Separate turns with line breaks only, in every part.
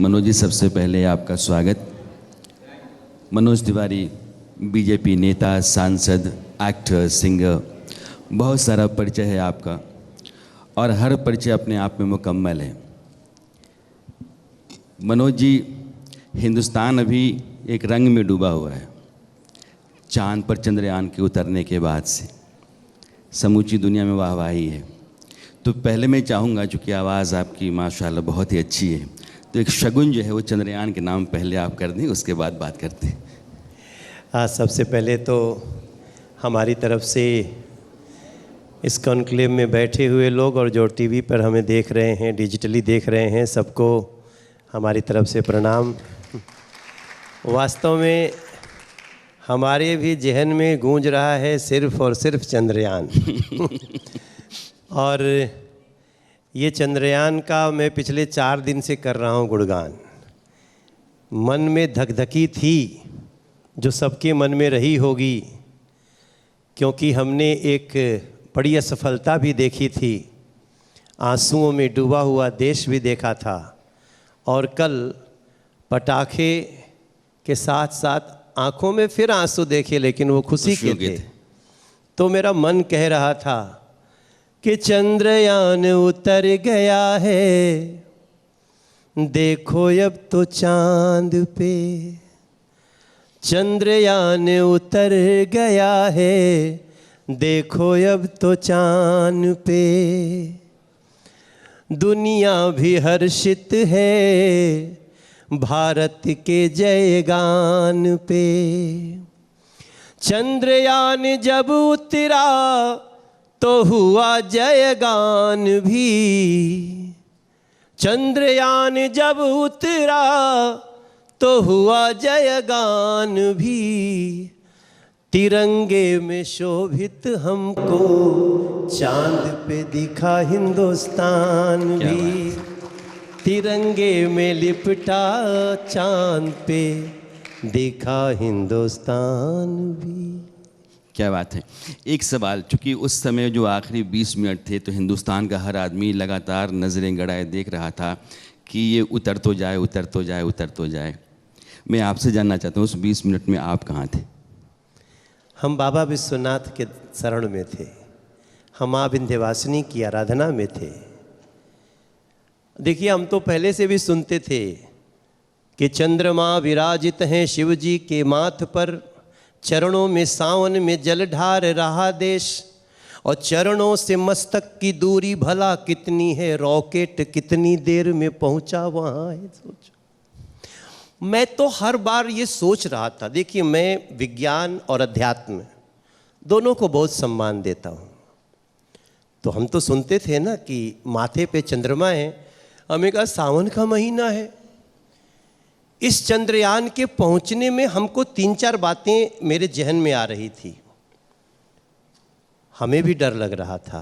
मनोज जी, सबसे पहले आपका स्वागत। मनोज तिवारी बीजेपी नेता, सांसद, एक्टर, सिंगर, बहुत सारा परिचय है आपका और हर परिचय अपने आप में मुकम्मल है। मनोज जी, हिंदुस्तान अभी एक रंग में डूबा हुआ है। चांद पर चंद्रयान के उतरने के बाद से समूची दुनिया में वाहवाही है। तो पहले मैं चाहूँगा, चूँकि आवाज़ आपकी माशाल्लाह बहुत ही अच्छी है, तो एक शगुन जो है वो चंद्रयान के नाम पहले आप कर दें, उसके बाद बात करते हैं।
हाँ, सबसे पहले तो हमारी तरफ से इस कॉन्क्लेव में बैठे हुए लोग और जो टीवी पर हमें देख रहे हैं, डिजिटली देख रहे हैं, सबको हमारी तरफ से प्रणाम। वास्तव में हमारे भी जहन में गूंज रहा है सिर्फ और सिर्फ चंद्रयान। और ये चंद्रयान का मैं पिछले 4 दिन से कर रहा हूँ गुणगान। मन में धकधकी थी जो सबके मन में रही होगी, क्योंकि हमने एक बड़ी असफलता भी देखी थी, आंसुओं में डूबा हुआ देश भी देखा था, और कल पटाखे के साथ साथ आंखों में फिर आंसू देखे, लेकिन वो खुशी के थे। तो मेरा मन कह रहा था कि चंद्रयान उतर गया है, देखो अब तो चांद पे। चंद्रयान उतर गया है, देखो अब तो चांद पे। दुनिया भी हर्षित है भारत के जयगान पे। चंद्रयान जब उतरा तो हुआ जयगान भी। चंद्रयान जब उतरा तो हुआ जयगान भी। तिरंगे में शोभित हमको चांद पे दिखा हिंदुस्तान भी। तिरंगे में लिपटा चांद पे दिखा हिंदुस्तान भी।
क्या बात है। एक सवाल, चूँकि उस समय जो आखिरी 20 मिनट थे तो हिंदुस्तान का हर आदमी लगातार नज़रें गड़ाए देख रहा था कि ये उतर तो जाए, उतर तो जाए, उतर तो जाए। मैं आपसे जानना चाहता हूँ, उस 20 मिनट में आप कहाँ थे?
हम बाबा विश्वनाथ के शरण में थे, हम माँ विंध्यवासिनी की आराधना में थे। देखिए, हम तो पहले से भी सुनते थे कि चंद्रमा विराजित हैं शिव जी के माथ पर, चरणों में सावन में जल ढार रहा देश, और चरणों से मस्तक की दूरी भला कितनी है, रॉकेट कितनी देर में पहुंचा वहाँ है। सोचो, मैं तो हर बार ये सोच रहा था। देखिए, मैं विज्ञान और अध्यात्म दोनों को बहुत सम्मान देता हूँ। तो हम तो सुनते थे ना कि माथे पे चंद्रमा है, हमें कहा सावन का महीना है। इस चंद्रयान के पहुंचने में हमको 3-4 बातें मेरे जहन में आ रही थी। हमें भी डर लग रहा था,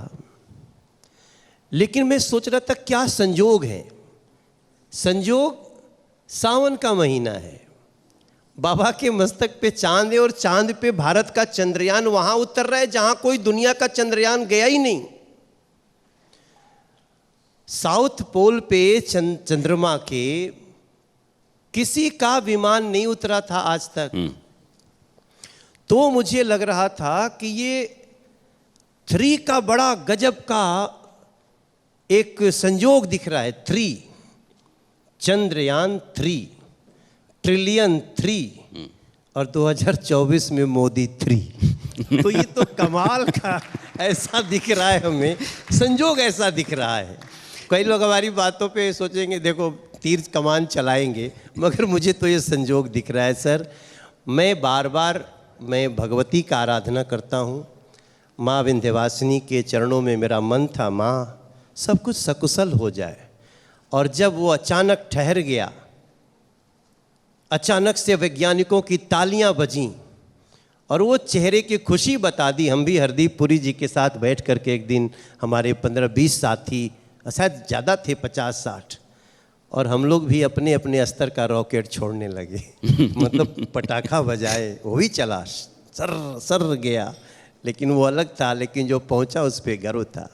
लेकिन मैं सोच रहा था क्या संजोग है। संजोग सावन का महीना है, बाबा के मस्तक पे चांद है, और चांद पे भारत का चंद्रयान वहां उतर रहा है जहां कोई दुनिया का चंद्रयान गया ही नहीं। साउथ पोल पे चंद्रमा के किसी का विमान नहीं उतरा था आज तक। तो मुझे लग रहा था कि ये 3 का बड़ा गजब का एक संयोग दिख रहा है। 3, चंद्रयान 3, ट्रिलियन 3, और 2024 में मोदी 3। तो ये तो कमाल का ऐसा दिख रहा है, हमें संयोग ऐसा दिख रहा है। कई लोग हमारी बातों पे सोचेंगे देखो तीर कमान चलाएंगे, मगर मुझे तो ये संजोग दिख रहा है। सर, मैं बार बार भगवती का आराधना करता हूँ। माँ विंध्यवासिनी के चरणों में मेरा मन था, माँ सब कुछ सकुशल हो जाए। और जब वो अचानक ठहर गया, अचानक से वैज्ञानिकों की तालियां बजीं और वो चेहरे की खुशी बता दी। हम भी हरदीप पुरी जी के साथ बैठ करके एक दिन, हमारे 15-20 साथी, शायद ज़्यादा थे, 50-60, और हम लोग भी अपने अपने स्तर का रॉकेट छोड़ने लगे। मतलब पटाखा बजाए, वो भी चला, सर सर गया, लेकिन वो अलग था, लेकिन जो पहुंचा उस पर गर्व था।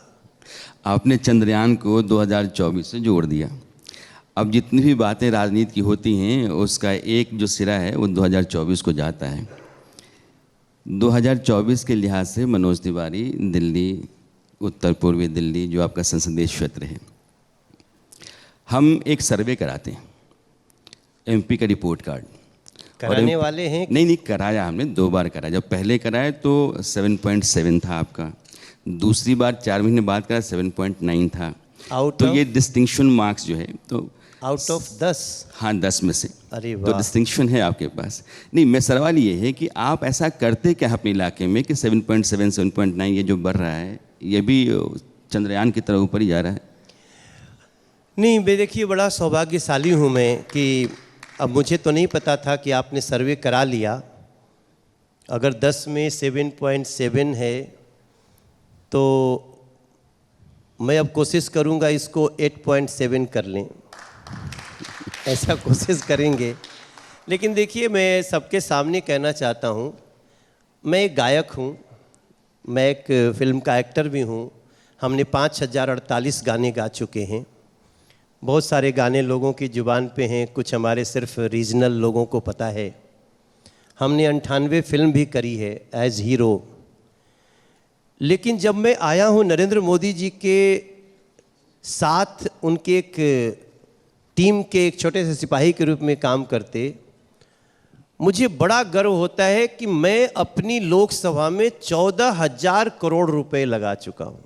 आपने चंद्रयान को 2024 से जोड़ दिया। अब जितनी भी बातें राजनीति की होती हैं उसका एक जो सिरा है वो 2024 को जाता है। 2024 के लिहाज से मनोज तिवारी दिल्ली, उत्तर पूर्वी दिल्ली जो आपका संसदीय क्षेत्र है, हम एक सर्वे कराते हैं एमपी का रिपोर्ट कार्ड
कराने वाले हैं।
नहीं कराया हमने 2 बार कराया। जब पहले कराया तो 7.7 था आपका, दूसरी बार 4 महीने बाद कराया 7.9 था। तो ये डिस्टिंक्शन मार्क्स जो है तो
आउट ऑफ 10,
हाँ 10 में से।
अरे
तो डिस्टिंक्शन है आपके पास। नहीं, मैं सवाल ये है कि आप ऐसा करते क्या अपने इलाके में कि 7.7 7.9 ये जो बढ़ रहा है ये भी चंद्रयान की तरह ऊपर ही जा रहा है?
नहीं, देखिए बड़ा सौभाग्यशाली हूँ मैं कि अब मुझे तो नहीं पता था कि आपने सर्वे करा लिया। अगर 10 में 7.7 है तो मैं अब कोशिश करूँगा इसको 8.7 कर लें, ऐसा कोशिश करेंगे। लेकिन देखिए, मैं सबके सामने कहना चाहता हूँ, मैं एक गायक हूँ, मैं एक फिल्म का एक्टर भी हूँ। हमने 5048 गाने गा चुके हैं। बहुत सारे गाने लोगों की ज़ुबान पे हैं, कुछ हमारे सिर्फ रीजनल लोगों को पता है। हमने 98 फिल्म भी करी है एज हीरो। लेकिन जब मैं आया हूँ नरेंद्र मोदी जी के साथ, उनके एक टीम के एक छोटे से सिपाही के रूप में काम करते, मुझे बड़ा गर्व होता है कि मैं अपनी लोकसभा में 14,000 करोड़ रुपए लगा चुका हूँ।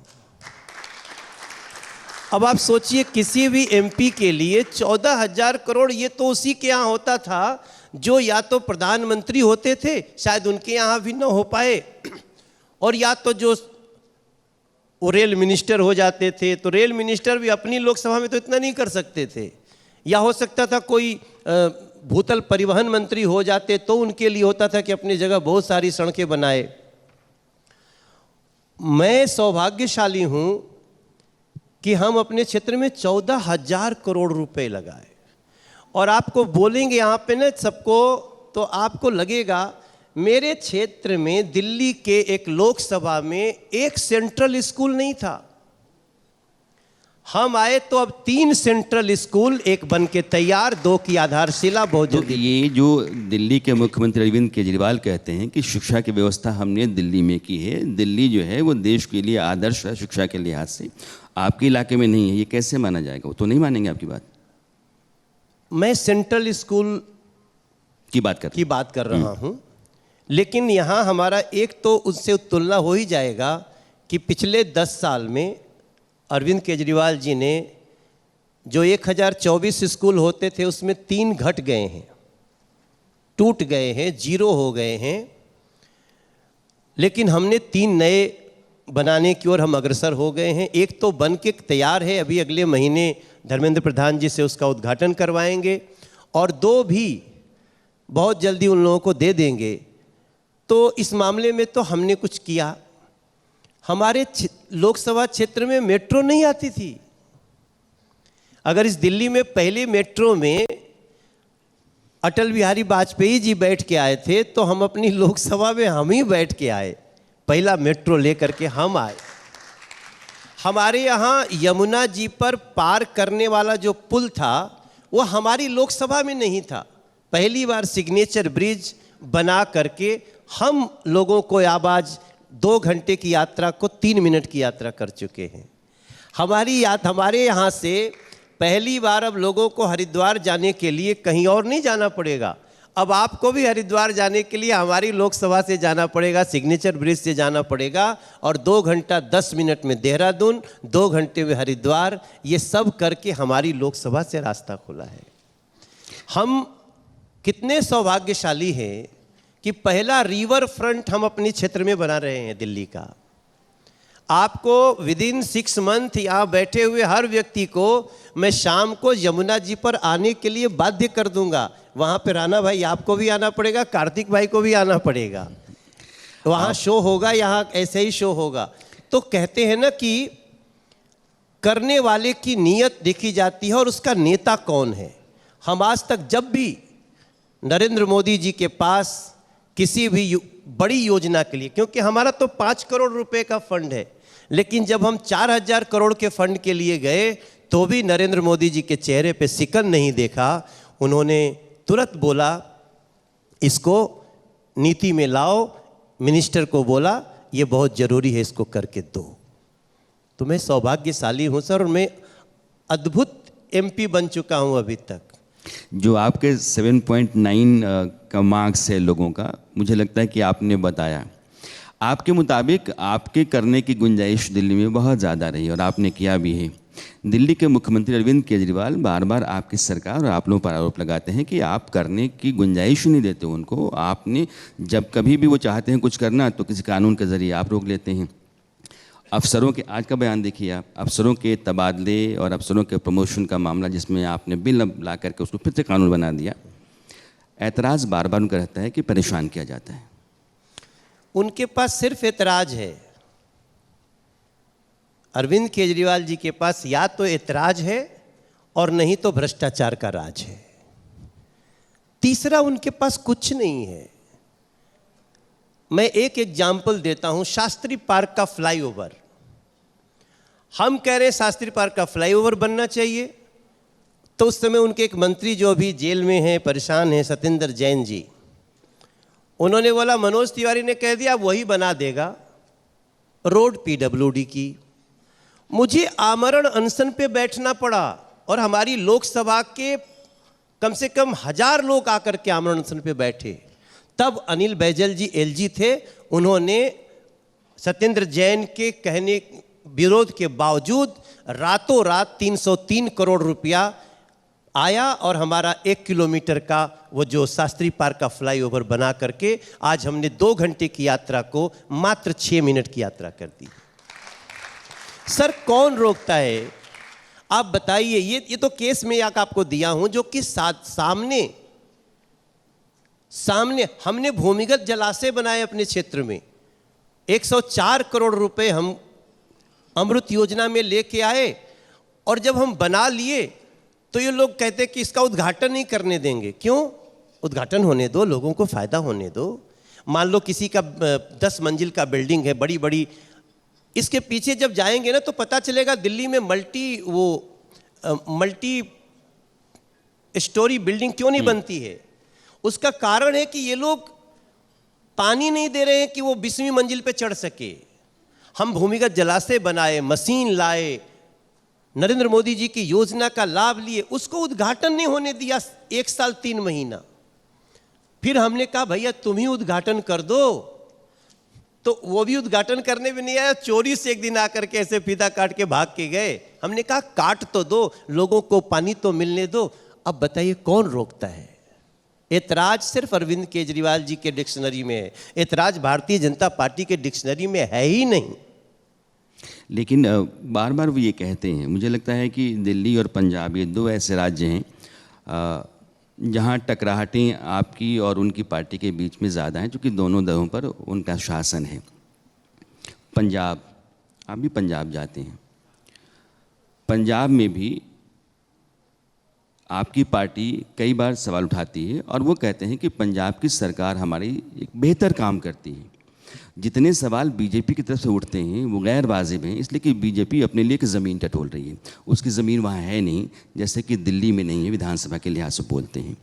अब आप सोचिए, किसी भी एमपी के लिए 14,000 करोड़, ये तो उसी के यहाँ होता था जो या तो प्रधानमंत्री होते थे, शायद उनके यहाँ भी ना हो पाए, और या तो जो वो रेल मिनिस्टर हो जाते थे। तो रेल मिनिस्टर भी अपनी लोकसभा में तो इतना नहीं कर सकते थे, या हो सकता था कोई भूतल परिवहन मंत्री हो जाते तो उनके लिए होता था कि अपनी जगह बहुत सारी सड़कें बनाए। मैं सौभाग्यशाली हूँ कि हम अपने क्षेत्र में 14,000 करोड़ रुपए लगाए। और आपको बोलेंगे यहाँ पे ना सबको, तो आपको लगेगा मेरे क्षेत्र में दिल्ली के एक लोकसभा में एक सेंट्रल स्कूल नहीं था। हम आए तो अब 3 सेंट्रल स्कूल, एक बन के तैयार, 2 की आधारशिला बहुत जल्दी।
तो ये जो दिल्ली के मुख्यमंत्री अरविंद केजरीवाल कहते हैं कि शिक्षा की व्यवस्था हमने दिल्ली में की है, दिल्ली जो है वो देश के लिए आदर्श है शिक्षा के लिहाज से, आपके इलाके में नहीं है, ये कैसे माना जाएगा? वो तो नहीं मानेंगे आपकी बात।
मैं सेंट्रल स्कूल
की बात कर
रहा हूँ। लेकिन यहाँ हमारा एक तो उससे तुलना हो ही जाएगा कि पिछले 10 साल में अरविंद केजरीवाल जी ने जो 1024 स्कूल होते थे उसमें 3 घट गए हैं, टूट गए हैं, 0 हो गए हैं। लेकिन हमने 3 नए बनाने की ओर हम अग्रसर हो गए हैं। एक तो बन के तैयार है, अभी अगले महीने धर्मेंद्र प्रधान जी से उसका उद्घाटन करवाएंगे, और 2 भी बहुत जल्दी उन लोगों को दे देंगे। तो इस मामले में तो हमने कुछ किया। हमारे लोकसभा क्षेत्र में मेट्रो नहीं आती थी। अगर इस दिल्ली में पहले मेट्रो में अटल बिहारी वाजपेयी जी बैठ के आए थे, तो हम अपनी लोकसभा में हम ही बैठ के आए, पहला मेट्रो लेकर के हम आए। हमारे यहाँ यमुना जी पर पार करने वाला जो पुल था वो हमारी लोकसभा में नहीं था। पहली बार सिग्नेचर ब्रिज बना करके हम लोगों को आवाज 2 घंटे की यात्रा को 3 मिनट की यात्रा कर चुके हैं। हमारे यहाँ से पहली बार अब लोगों को हरिद्वार जाने के लिए कहीं और नहीं जाना पड़ेगा। अब आपको भी हरिद्वार जाने के लिए हमारी लोकसभा से जाना पड़ेगा, सिग्नेचर ब्रिज से जाना पड़ेगा, और 2 घंटा 10 मिनट में देहरादून, 2 घंटे में हरिद्वार, ये सब करके हमारी लोकसभा से रास्ता खुला है। हम कितने सौभाग्यशाली हैं कि पहला रिवर फ्रंट हम अपने क्षेत्र में बना रहे हैं दिल्ली का। आपको विदिन 6 मंथ यहाँ बैठे हुए हर व्यक्ति को मैं शाम को यमुना जी पर आने के लिए बाध्य कर दूंगा। वहाँ पे राणा भाई आपको भी आना पड़ेगा, कार्तिक भाई को भी आना पड़ेगा, वहाँ शो होगा, यहाँ ऐसे ही शो होगा। तो कहते हैं ना कि करने वाले की नीयत देखी जाती है और उसका नेता कौन है। हम आज तक जब भी नरेंद्र मोदी जी के पास किसी भी बड़ी योजना के लिए, क्योंकि हमारा तो 5 करोड़ रुपए का फंड है, लेकिन जब हम 4,000 करोड़ के फंड के लिए गए तो भी नरेंद्र मोदी जी के चेहरे पे सिकन नहीं देखा। उन्होंने तुरंत बोला इसको नीति में लाओ, मिनिस्टर को बोला ये बहुत ज़रूरी है, इसको करके दो। तो मैं सौभाग्यशाली हूँ सर, और मैं अद्भुत एमपी बन चुका हूँ अभी तक।
जो आपके 7.9 का मार्क्स है लोगों का, मुझे लगता है कि आपने बताया, आपके मुताबिक आपके करने की गुंजाइश दिल्ली में बहुत ज़्यादा रही और आपने किया भी है। दिल्ली के मुख्यमंत्री अरविंद केजरीवाल बार बार आपकी सरकार और आप लोगों पर आरोप लगाते हैं कि आप करने की गुंजाइश नहीं देते उनको। आपने जब कभी भी वो चाहते हैं कुछ करना तो किसी कानून के ज़रिए आप रोक लेते हैं। अफसरों के आज का बयान देखिए आप, अफसरों के तबादले और अफसरों के प्रमोशन का मामला जिसमें आपने बिल ला करके उसको फिर से कानून बना दिया। ऐतराज़ बार बार उनका रहता है कि परेशान किया जाता है।
उनके पास सिर्फ ऐतराज़ है, अरविंद केजरीवाल जी के पास या तो ऐतराज़ है और नहीं तो भ्रष्टाचार का राज है। तीसरा उनके पास कुछ नहीं है। मैं एक एग्जाम्पल देता हूं, शास्त्री पार्क का फ्लाईओवर। हम कह रहे हैं शास्त्री पार्क का फ्लाईओवर बनना चाहिए, तो उस समय उनके एक मंत्री जो अभी जेल में हैं, परेशान हैं, सत्येंद्र जैन जी, उन्होंने बोला मनोज तिवारी ने कह दिया वही बना देगा। रोड पीडब्ल्यूडी की। मुझे आमरण अनशन पे बैठना पड़ा और हमारी लोकसभा के कम से कम 1000 लोग आकर के आमरण अनशन पे बैठे। तब अनिल बैजल जी एलजी थे, उन्होंने सत्येंद्र जैन के कहने विरोध के बावजूद रातों रात 303 करोड़ रुपया आया और हमारा 1 किलोमीटर का वो जो शास्त्री पार्क का फ्लाईओवर बना करके आज हमने 2 घंटे की यात्रा को मात्र 6 मिनट की यात्रा कर दी। सर कौन रोकता है? आप बताइए। ये तो केस में आपको दिया हूं जो कि सामने हमने भूमिगत जलाशय बनाए अपने क्षेत्र में। 104 करोड़ रुपए हम अमृत योजना में लेके आए, और जब हम बना लिए तो ये लोग कहते कि इसका उद्घाटन नहीं करने देंगे। क्यों? उद्घाटन होने दो, लोगों को फायदा होने दो। मान लो किसी का 10 मंजिल का बिल्डिंग है, बड़ी बड़ी, इसके पीछे जब जाएंगे ना तो पता चलेगा दिल्ली में मल्टी स्टोरी बिल्डिंग क्यों नहीं बनती है। उसका कारण है कि ये लोग पानी नहीं दे रहे हैं कि वो 20वीं मंजिल पे चढ़ सके। हम भूमिगत जलाशय बनाए, मशीन लाए, नरेंद्र मोदी जी की योजना का लाभ लिए, उसको उद्घाटन नहीं होने दिया 1 साल 3 महीना। फिर हमने कहा भैया तुम ही उद्घाटन कर दो, तो वो भी उद्घाटन करने भी नहीं आया। चोरी से एक दिन आकर के ऐसे फीता काट के भाग के गए। हमने कहा काट तो दो, लोगों को पानी तो मिलने दो। अब बताइए कौन रोकता है? ऐतराज सिर्फ अरविंद केजरीवाल जी के डिक्शनरी में है, ऐतराज भारतीय जनता पार्टी के डिक्शनरी में है ही नहीं।
लेकिन बार बार वो ये कहते हैं, मुझे लगता है कि दिल्ली और पंजाब ये 2 ऐसे राज्य हैं जहाँ टकराहटें आपकी और उनकी पार्टी के बीच में ज़्यादा हैं, क्योंकि दोनों दलों पर उनका शासन है। पंजाब, आप भी पंजाब जाते हैं, पंजाब में भी आपकी पार्टी कई बार सवाल उठाती है और वो कहते हैं कि पंजाब की सरकार हमारी एक बेहतर काम करती है। जितने सवाल बीजेपी की तरफ से उठते हैं वो गैर वाजिब हैं, इसलिए कि बीजेपी अपने लिए एक ज़मीन टटोल रही है। उसकी ज़मीन वहाँ है नहीं, जैसे कि दिल्ली में नहीं है, विधानसभा के लिहाज से बोलते हैं।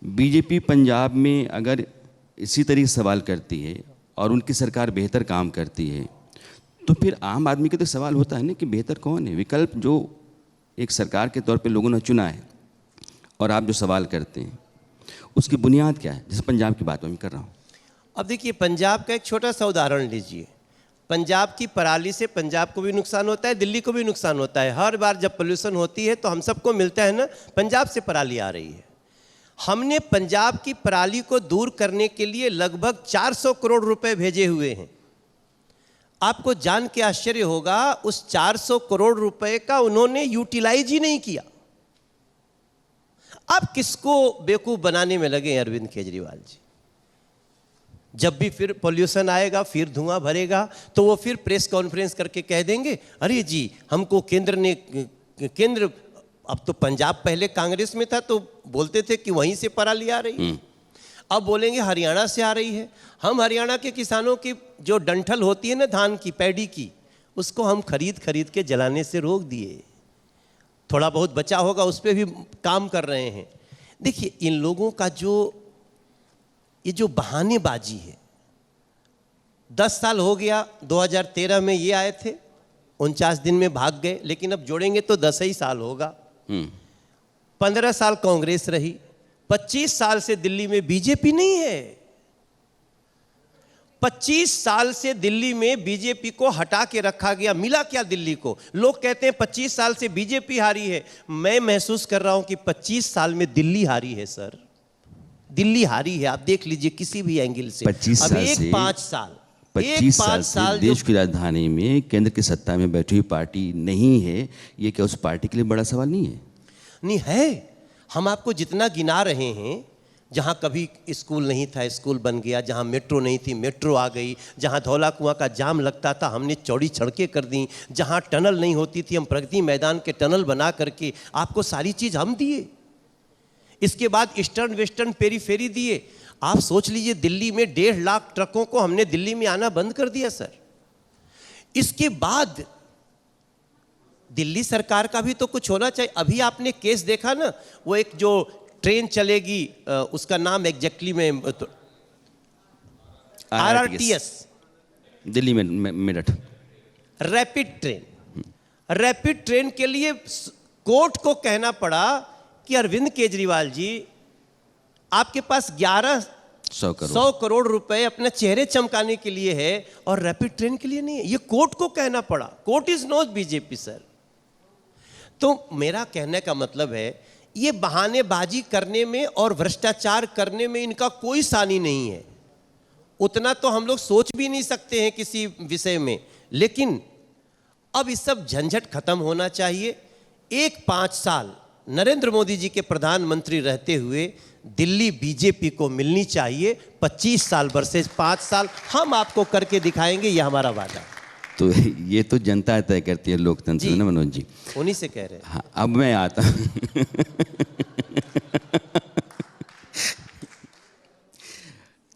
बीजेपी पंजाब में अगर इसी तरीके सवाल करती है और उनकी सरकार बेहतर काम करती है, तो फिर आम आदमी के तो सवाल होता है ना कि बेहतर कौन है? विकल्प जो एक सरकार के तौर पे लोगों ने चुना है और आप जो सवाल करते हैं उसकी बुनियाद क्या है? जैसे पंजाब की बात मैं कर रहा हूँ।
अब देखिए पंजाब का एक छोटा सा उदाहरण लीजिए। पंजाब की पराली से पंजाब को भी नुकसान होता है, दिल्ली को भी नुकसान होता है। हर बार जब पोल्यूशन होती है तो हम सबको मिलता है ना, पंजाब से पराली आ रही है। हमने पंजाब की पराली को दूर करने के लिए लगभग 400 करोड़ रुपए भेजे हुए हैं। आपको जान के आश्चर्य होगा उस 400 करोड़ रुपए का उन्होंने यूटिलाइज ही नहीं किया। आप किसको बेवकूफ बनाने में लगे अरविंद केजरीवाल जी? जब भी फिर पॉल्यूशन आएगा, फिर धुआं भरेगा, तो वो फिर प्रेस कॉन्फ्रेंस करके कह देंगे अरे जी हमको केंद्र अब तो पंजाब पहले कांग्रेस में था तो बोलते थे कि वहीं से पराली आ रही है, अब बोलेंगे हरियाणा से आ रही है। हम हरियाणा के किसानों की जो डंठल होती है ना धान की, पैडी की, उसको हम खरीद के जलाने से रोक दिए। थोड़ा बहुत बचा होगा उस पर भी काम कर रहे हैं। देखिए इन लोगों का ये जो बहानेबाजी है, 10 साल हो गया, 2013 में ये आए थे, 49 दिन में भाग गए, लेकिन अब जोड़ेंगे तो 10 ही साल होगा। 15 साल कांग्रेस रही, 25 साल से दिल्ली में बीजेपी नहीं है। 25 साल से दिल्ली में बीजेपी को हटा के रखा गया। मिला क्या दिल्ली को? लोग कहते हैं 25 साल से बीजेपी हारी है। मैं महसूस कर रहा हूं कि 25 साल में दिल्ली हारी है सर, दिल्ली हारी है। आप देख लीजिए किसी भी एंगल से।
25 साल से देश की राजधानी में केंद्र की सत्ता में बैठी हुई पार्टी नहीं है, ये क्या उस पार्टी के लिए बड़ा सवाल नहीं है?
नहीं है। हम आपको जितना गिना रहे हैं, जहाँ कभी स्कूल नहीं था स्कूल बन गया, जहाँ मेट्रो नहीं थी मेट्रो आ गई, जहाँ धौला कुआं का जाम लगता था हमने चौड़ी सड़कें कर दी, जहाँ टनल नहीं होती थी हम प्रगति मैदान के टनल बना करके आपको सारी चीज़ हम दिए। इसके बाद ईस्टर्न वेस्टर्न पेरीफेरी दिए। आप सोच लीजिए दिल्ली में 1.5 लाख ट्रकों को हमने दिल्ली में आना बंद कर दिया सर। इसके बाद दिल्ली सरकार का भी तो कुछ होना चाहिए। अभी आपने केस देखा ना, वो एक जो ट्रेन चलेगी, उसका नाम एग्जैक्टली में तो RRTS,
दिल्ली में मेरठ
रैपिड ट्रेन के लिए कोर्ट को कहना पड़ा कि अरविंद केजरीवाल जी आपके पास 1100 करोड़ रुपए अपने चेहरे चमकाने के लिए है और रैपिड ट्रेन के लिए नहीं है। ये कोर्ट को कहना पड़ा। Court is not BJP sir. तो मेरा कहने का मतलब है ये बहानेबाजी करने में और भ्रष्टाचार करने में इनका कोई सानी नहीं है। उतना तो हम लोग सोच भी नहीं सकते हैं किसी विषय में, लेकिन अब इस सब झंझट खत्म होना चाहिए। 5 साल नरेंद्र मोदी जी के प्रधानमंत्री रहते हुए दिल्ली बीजेपी को मिलनी चाहिए। 25 साल वर्सेस 5 साल हम आपको करके दिखाएंगे, ये हमारा वादा।
तो ये तो जनता तय करती है लोकतंत्र में ना मनोज जी,
उन्हीं से कह रहे हैं।
हाँ, अब मैं आता हूँ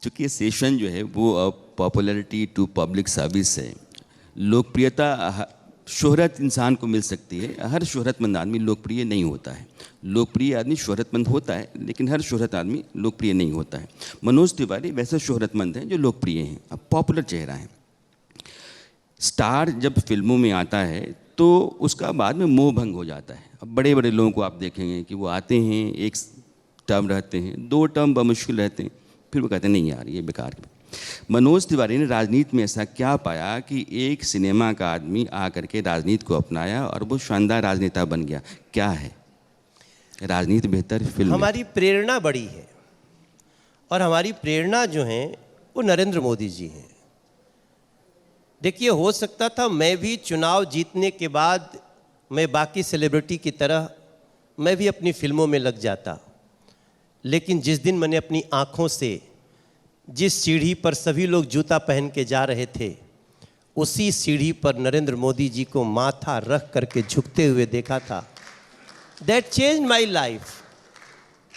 चूंकि ये सेशन जो है वो पॉपुलैरिटी टू पब्लिक सर्विस है। लोकप्रियता, शोहरत इंसान को मिल सकती है, हर शोहरतमंद आदमी लोकप्रिय नहीं होता है। लोकप्रिय आदमी शोहरतमंद होता है, लेकिन हर शोहरत आदमी लोकप्रिय नहीं होता है। मनोज तिवारी वैसे शोहरतमंद हैं जो लोकप्रिय हैं, अब पॉपुलर चेहरा है। स्टार जब फिल्मों में आता है तो उसका बाद में मोह भंग हो जाता है। अब बड़े बड़े लोगों को आप देखेंगे कि वो आते हैं, एक टर्म रहते हैं, 2 टर्म बमुश्किल रहते हैं, फिर वो कहते हैं नहीं यार ये बेकार। मनोज तिवारी ने राजनीति में ऐसा क्या पाया कि एक सिनेमा का आदमी आकर के राजनीति को अपनाया और वो शानदार राजनेता बन गया? क्या है राजनीति बेहतर फिल्म?
हमारी प्रेरणा बड़ी है और हमारी प्रेरणा जो है वो नरेंद्र मोदी जी हैं। देखिए हो सकता था मैं भी चुनाव जीतने के बाद मैं बाकी सेलिब्रिटी की तरह मैं भी अपनी फिल्मों में लग जाता, लेकिन जिस दिन मैंने अपनी आँखों से जिस सीढ़ी पर सभी लोग जूता पहन के जा रहे थे, उसी सीढ़ी पर नरेंद्र मोदी जी को माथा रख करके झुकते हुए देखा था, दैट चेंज माई लाइफ।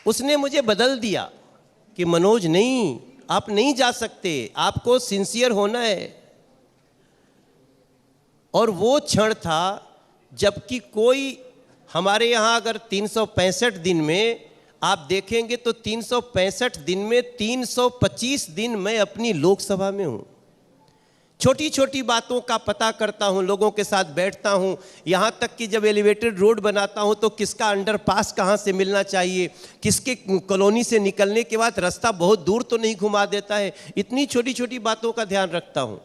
उसने मुझे बदल दिया कि मनोज नहीं, आप नहीं जा सकते, आपको सिंसियर होना है। और वो क्षण था जबकि कोई हमारे यहाँ अगर 365 दिन में आप देखेंगे तो 365 दिन में 325 दिन मैं अपनी लोकसभा में हूँ। छोटी छोटी बातों का पता करता हूँ, लोगों के साथ बैठता हूँ, यहाँ तक कि जब एलिवेटेड रोड बनाता हूँ तो किसका अंडरपास कहाँ से मिलना चाहिए, किसके कॉलोनी से निकलने के बाद रास्ता बहुत दूर तो नहीं घुमा देता है, इतनी छोटी छोटी बातों का ध्यान रखता हूँ।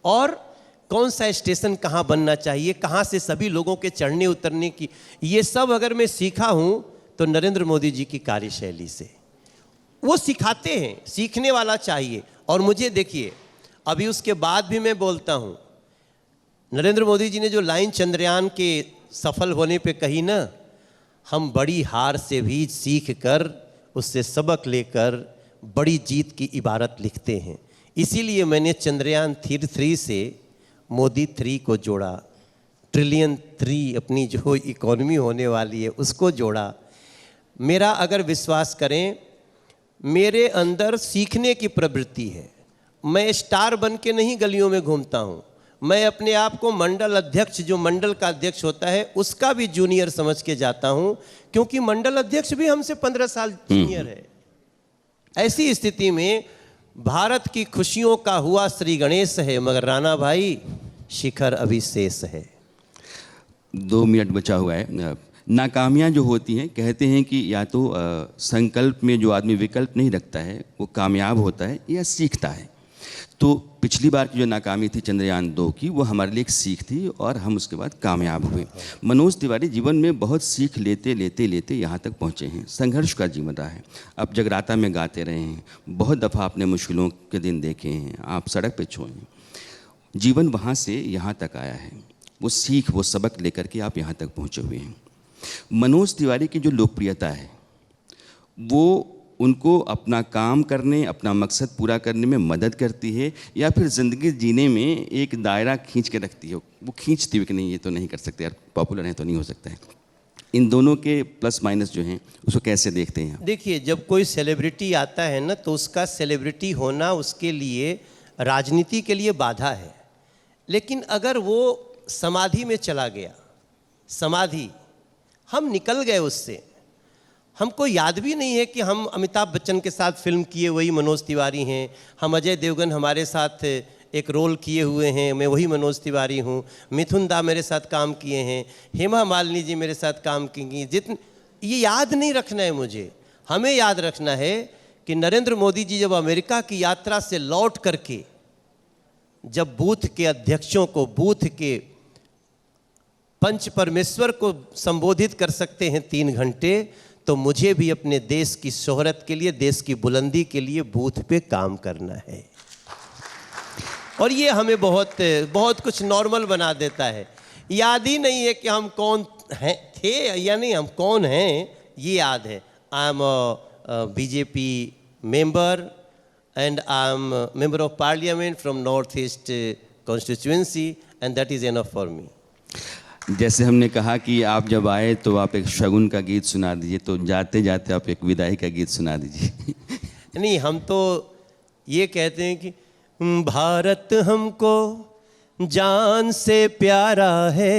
और कौन सा स्टेशन कहाँ बनना चाहिए, कहाँ से सभी लोगों के चढ़ने उतरने की, ये सब अगर मैं सीखा हूँ तो नरेंद्र मोदी जी की कार्यशैली से। वो सिखाते हैं, सीखने वाला चाहिए। और मुझे देखिए अभी उसके बाद भी मैं बोलता हूँ, नरेंद्र मोदी जी ने जो लाइन चंद्रयान के सफल होने पे कही ना, हम बड़ी हार से भी सीख कर उससे सबक लेकर बड़ी जीत की इबारत लिखते हैं। इसीलिए मैंने चंद्रयान 3 से मोदी 3 को जोड़ा, ट्रिलियन 3 अपनी जो इकोनॉमी होने वाली है उसको जोड़ा। मेरा अगर विश्वास करें, मेरे अंदर सीखने की प्रवृत्ति है। मैं स्टार बन के नहीं गलियों में घूमता हूँ, मैं अपने आप को मंडल अध्यक्ष, जो मंडल का अध्यक्ष होता है, उसका भी जूनियर समझ के जाता हूं, क्योंकि मंडल अध्यक्ष भी हमसे 15 साल जूनियर है। ऐसी स्थिति में भारत की खुशियों का हुआ श्री गणेश है, मगर राणा भाई शिखर अभी शेष है।
2 मिनट बचा हुआ है। नाकामियाँ जो होती हैं, कहते हैं कि या तो संकल्प में जो आदमी विकल्प नहीं रखता है वो कामयाब होता है या सीखता है। तो पिछली बार की जो नाकामी थी चंद्रयान 2 की, वो हमारे लिए एक सीख थी और हम उसके बाद कामयाब हुए। मनोज तिवारी जीवन में बहुत सीख लेते लेते लेते यहाँ तक पहुँचे हैं। संघर्ष का जीवन रहा है। आप जगराता में गाते रहे हैं, बहुत दफ़ा आपने मुश्किलों के दिन देखे हैं, आप सड़क पे छोए हैं। जीवन वहाँ से यहाँ तक आया है। वो सीख, वो सबक लेकर के आप यहाँ तक पहुँचे हुए हैं। मनोज तिवारी की जो लोकप्रियता है वो उनको अपना काम करने, अपना मकसद पूरा करने में मदद करती है या फिर ज़िंदगी जीने में एक दायरा खींच के रखती है? वो खींचती है कि नहीं, ये तो नहीं कर सकते यार, पॉपुलर है तो नहीं हो सकता है। इन दोनों के प्लस माइनस जो हैं उसको कैसे देखते हैं?
देखिए, जब कोई सेलिब्रिटी आता है ना, तो उसका सेलिब्रिटी होना उसके लिए, राजनीति के लिए बाधा है। लेकिन अगर वो समाधि में चला गया, समाधि, हम निकल गए उससे, हमको याद भी नहीं है कि हम अमिताभ बच्चन के साथ फिल्म किए वही मनोज तिवारी हैं, हम अजय देवगन हमारे साथ एक रोल किए हुए हैं, मैं वही मनोज तिवारी हूँ, मिथुन दा मेरे साथ काम किए हैं, हेमा मालिनी जी मेरे साथ काम की, ये याद नहीं रखना है मुझे। हमें याद रखना है कि नरेंद्र मोदी जी जब अमेरिका की यात्रा से लौट करके जब बूथ के अध्यक्षों को, बूथ के पंच परमेश्वर को संबोधित कर सकते हैं 3 घंटे, तो मुझे भी अपने देश की शोहरत के लिए, देश की बुलंदी के लिए बूथ पे काम करना है। और ये हमें बहुत बहुत कुछ नॉर्मल बना देता है। याद ही नहीं है कि हम कौन हैं, थे या नहीं, हम कौन हैं ये याद है। I am BJP member and I am member of parliament from north east constituency and that is enough for me.
जैसे हमने कहा कि आप जब आए तो आप एक शगुन का गीत सुना दीजिए, तो जाते जाते आप एक विदाई का गीत सुना दीजिए।
नहीं, हम तो ये कहते हैं कि भारत हमको जान से प्यारा है,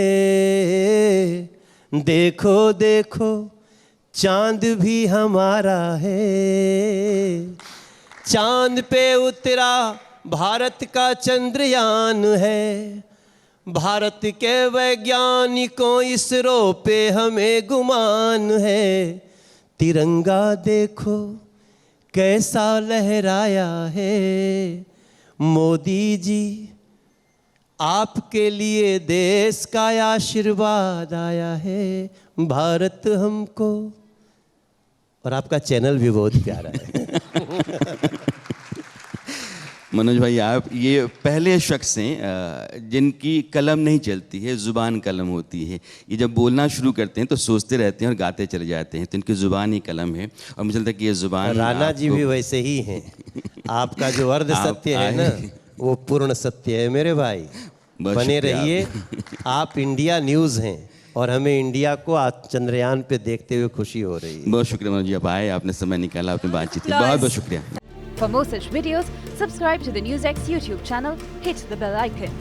देखो देखो चांद भी हमारा है, चांद पे उतरा भारत का चंद्रयान है, भारत के वैज्ञानिकों इसरो पे हमें गुमान है, तिरंगा देखो कैसा लहराया है, मोदी जी आपके लिए देश का आशीर्वाद आया है, भारत हमको, और आपका चैनल भी बहुत प्यारा है।
मनोज भाई, आप ये पहले शख्स हैं जिनकी कलम नहीं चलती है, ज़ुबान कलम होती है। ये जब बोलना शुरू करते हैं तो सोचते रहते हैं और गाते चले जाते हैं, तो इनकी ज़ुबान ही कलम है। और मुझे लगता है कि ये ज़ुबान,
राणा जी भी वैसे ही हैं। आपका जो अर्ध सत्य है ना, वो पूर्ण सत्य है मेरे भाई। बने रहिए। आप इंडिया न्यूज़ हैं और हमें इंडिया को आज चंद्रयान पे देखते हुए खुशी हो रही है।
बहुत शुक्रिया मनोज जी, आप आए, आपने समय निकाला, आपने बातचीत की, बहुत बहुत शुक्रिया।
For more such videos, subscribe to the NewsX YouTube channel, hit the bell icon.